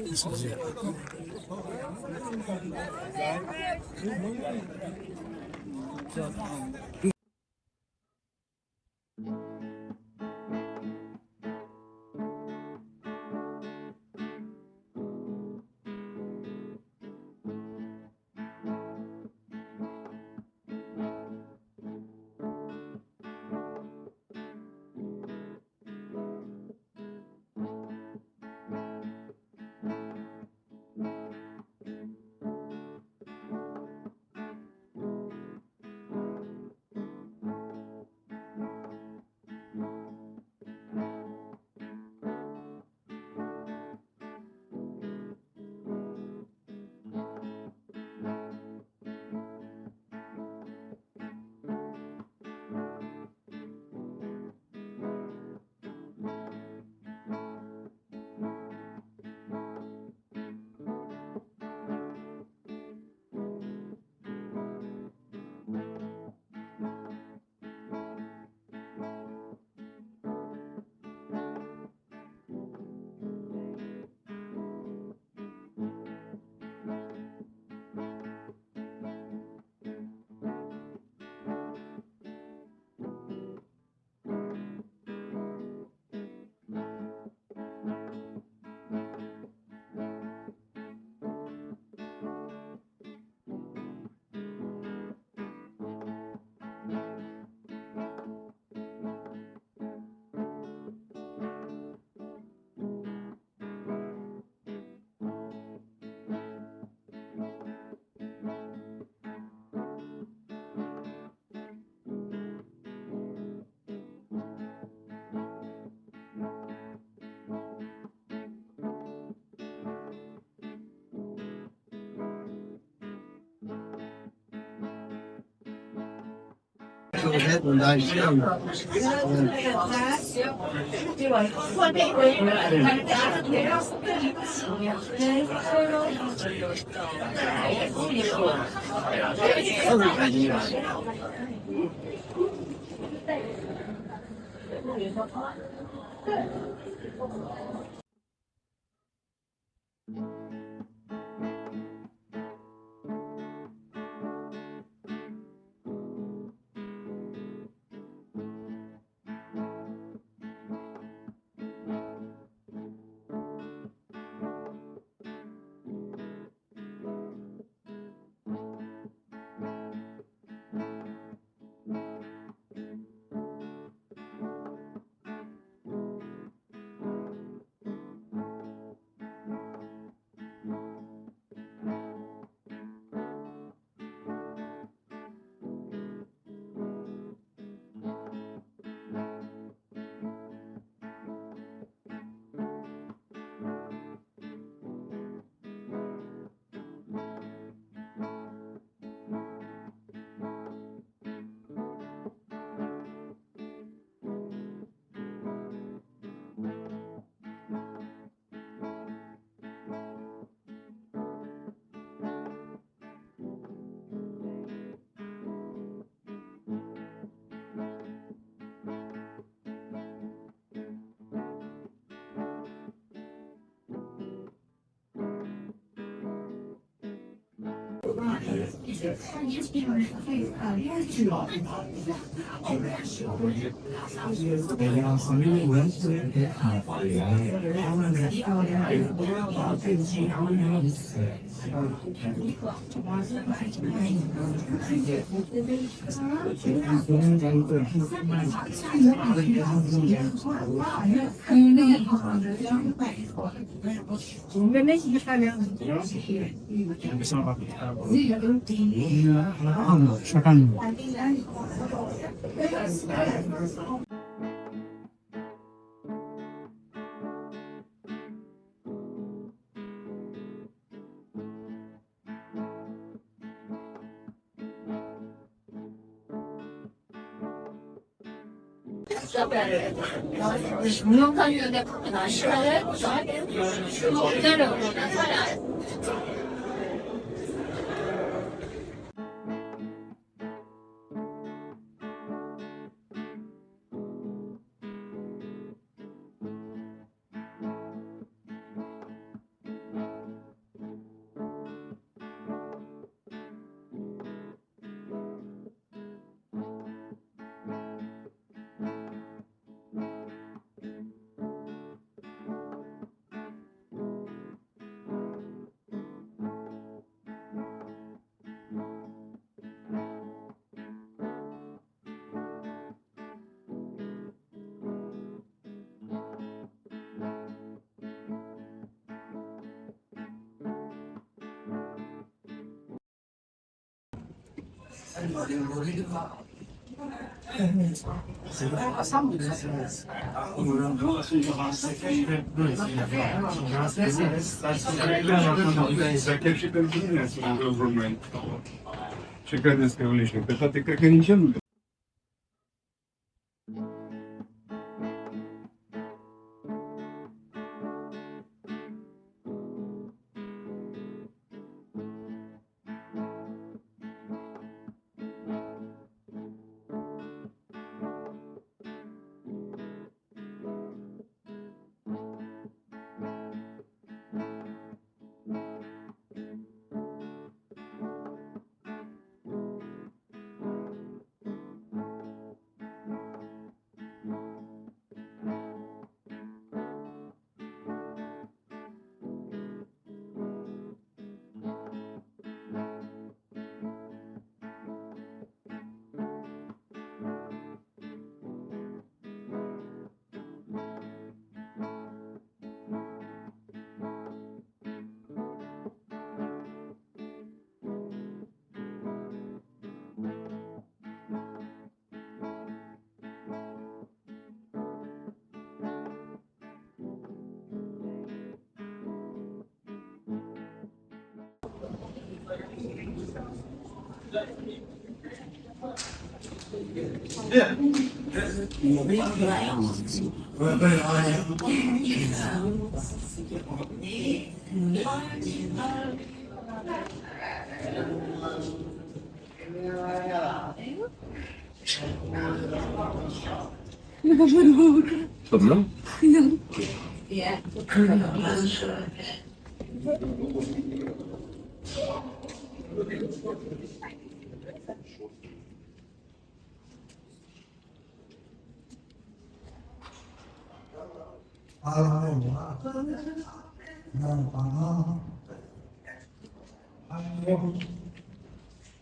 This is it.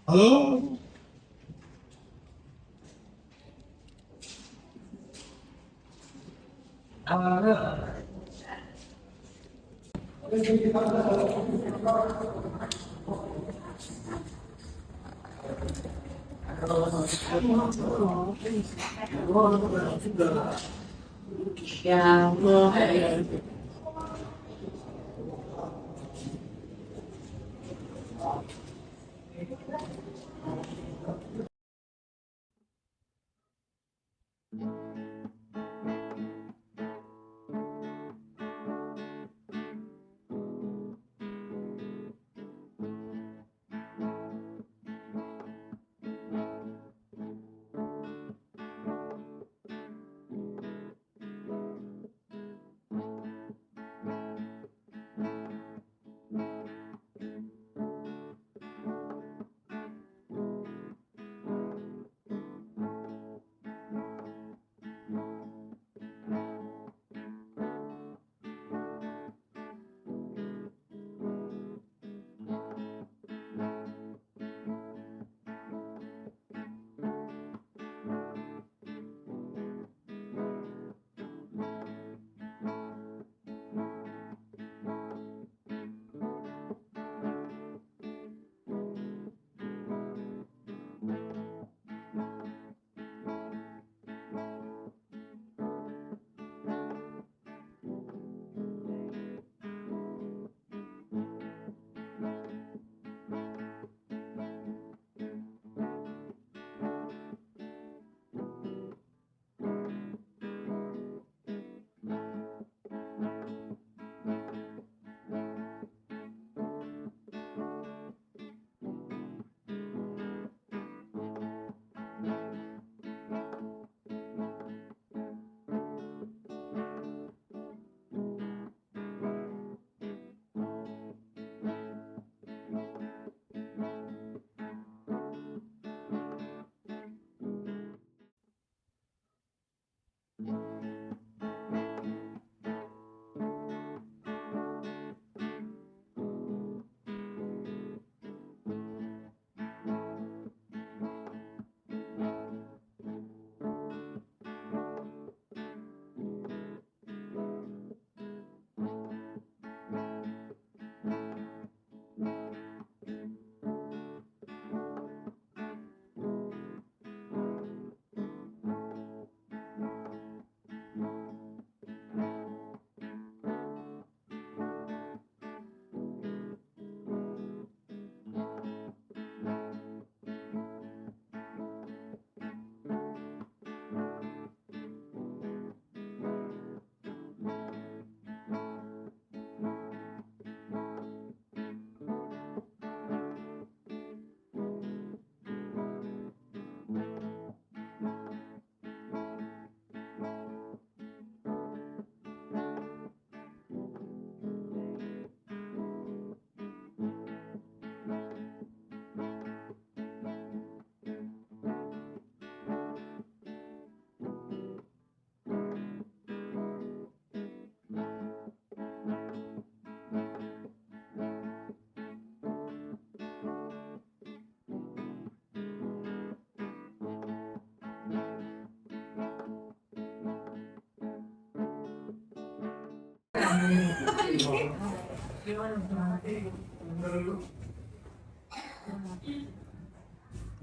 Hello?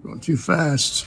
Going too fast.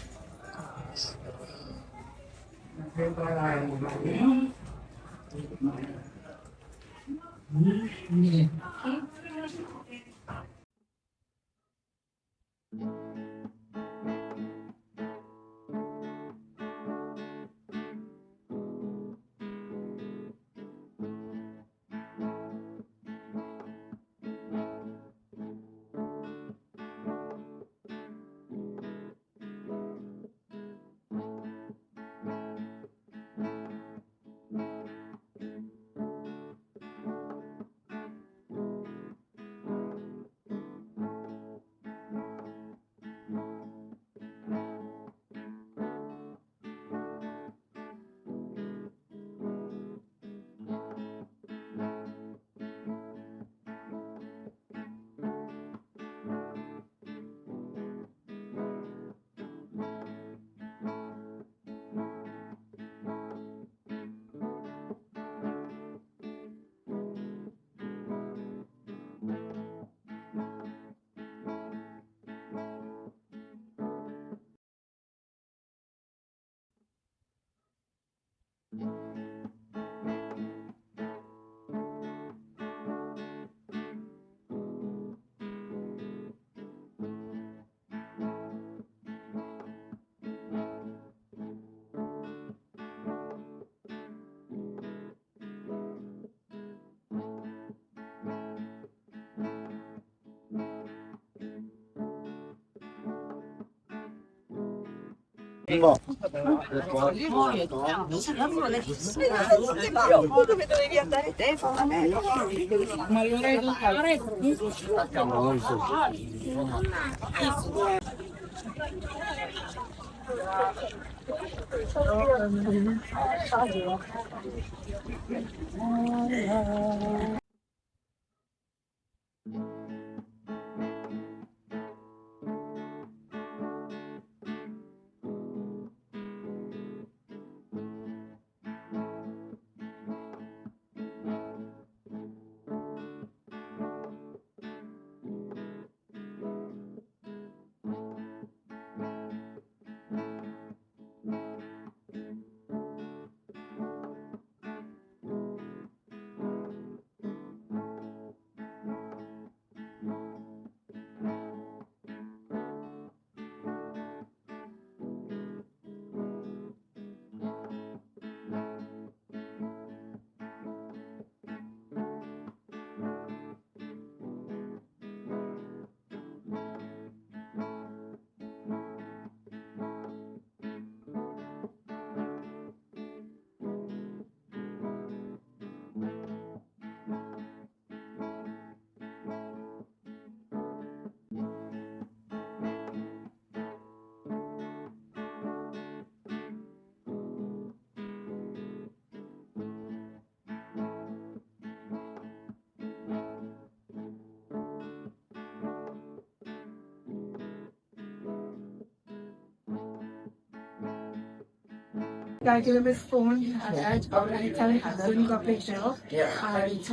Calculus phone at organic having operational. Did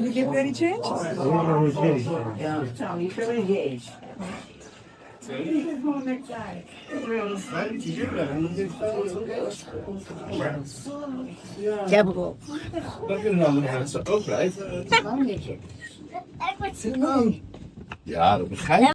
you give any change? Capital. Ja, dat begrijp ik.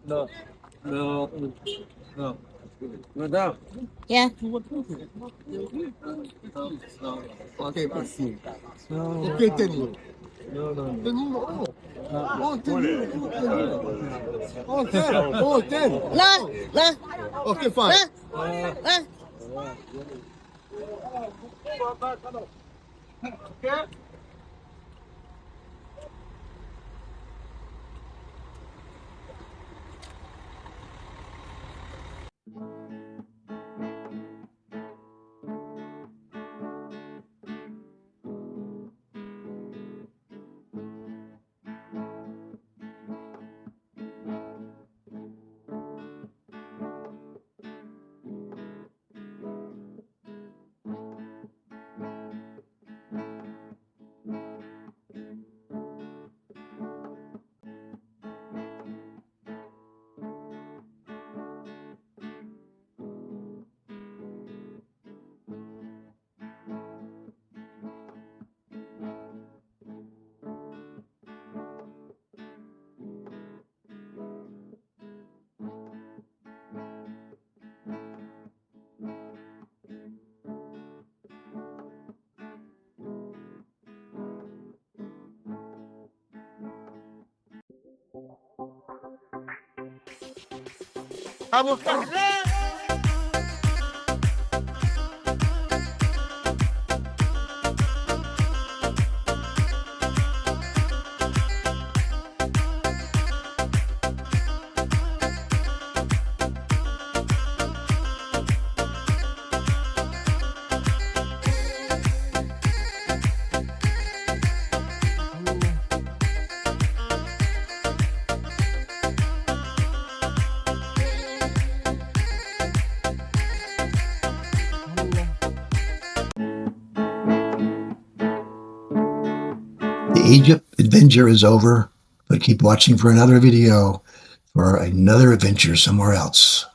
No, no, no. Madam. Yeah. Okay, proceed. Okay, tell you. No, no, no. Tell him, oh, tell him. Oh, tell. Oh, tell. Look. Okay, fine. Look. The Egypt adventure is over, but keep watching for another video for another adventure somewhere else.